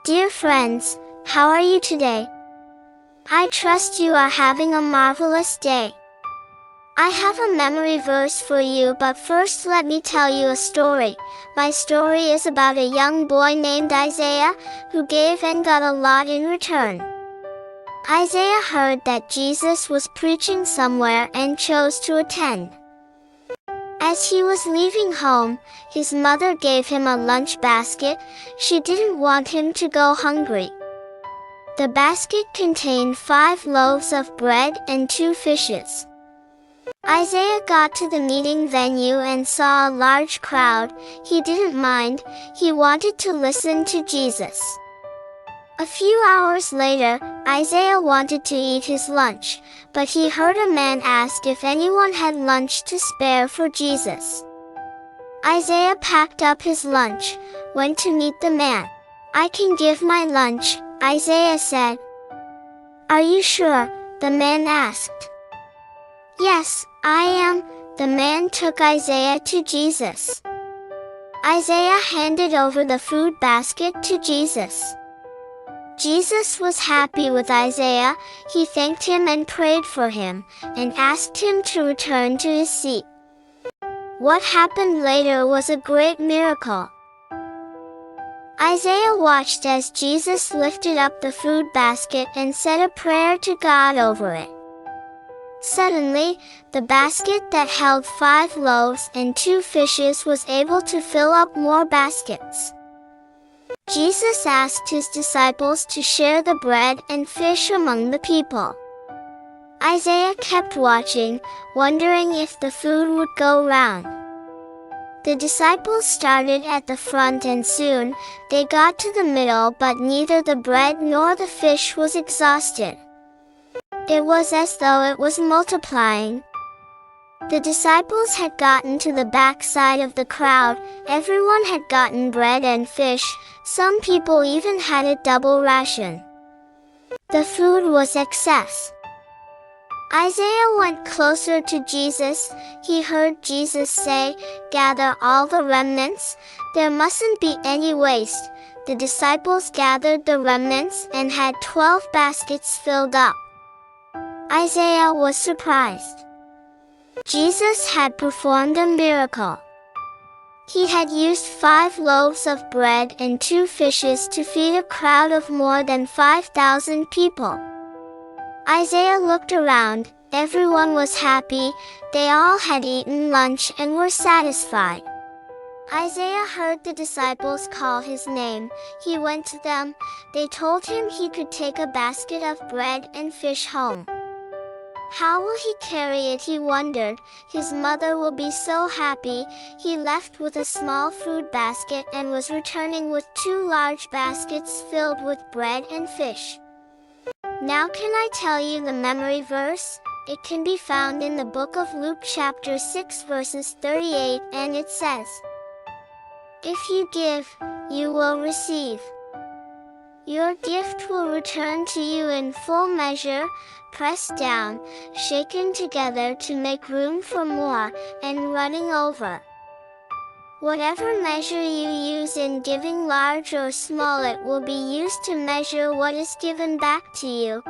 Dear friends, how are you today? I trust you are having a marvelous day. I have a memory verse for you, but first let me tell you a story. My story is about a young boy named Isaiah, who gave and got a lot in return. Isaiah heard that Jesus was preaching somewhere and chose to attend. As he was leaving home, his mother gave him a lunch basket. She didn't want him to go hungry. The basket contained 5 loaves of bread and 2 fishes. Isaiah got to the meeting venue and saw a large crowd. He didn't mind. He wanted to listen to Jesus. A few hours later, Isaiah wanted to eat his lunch, but he heard a man ask if anyone had lunch to spare for Jesus. Isaiah packed up his lunch, went to meet the man. "I can give my lunch," Isaiah said. "Are you sure?" the man asked. "Yes, I am." The man took Isaiah to Jesus. Isaiah handed over the food basket to Jesus. Jesus was happy with Isaiah. He thanked him and prayed for him, and asked him to return to his seat. What happened later was a great miracle. Isaiah watched as Jesus lifted up the food basket and said a prayer to God over it. Suddenly, the basket that held 5 loaves and 2 fishes was able to fill up more baskets. Jesus asked his disciples to share the bread and fish among the people. Isaiah kept watching, wondering if the food would go round. The disciples started at the front and soon, they got to the middle, but neither the bread nor the fish was exhausted. It was as though it was multiplying. The disciples had gotten to the back side of the crowd. Everyone had gotten bread and fish. Some people even had a double ration. The food was excess. Isaiah went closer to Jesus. He heard Jesus say, "Gather all the remnants. There mustn't be any waste." The disciples gathered the remnants and had 12 baskets filled up. Isaiah was surprised. Jesus had performed a miracle. He had used 5 loaves of bread and 2 fishes to feed a crowd of more than 5,000 people. Isaiah looked around. Everyone was happy. They all had eaten lunch and were satisfied. Isaiah heard the disciples call his name. He went to them. They told him he could take a basket of bread and fish home. How will he carry it, he wondered. His mother will be so happy. He left with a small food basket and was returning with 2 large baskets filled with bread and fish. Now can I tell you the memory verse? It can be found in the book of Luke chapter 6 verses 38, and it says, "If you give, you will receive. Your gift will return to you in full measure, pressed down, shaken together to make room for more, and running over." Whatever measure you use in giving, large or small, it will be used to measure what is given back to you.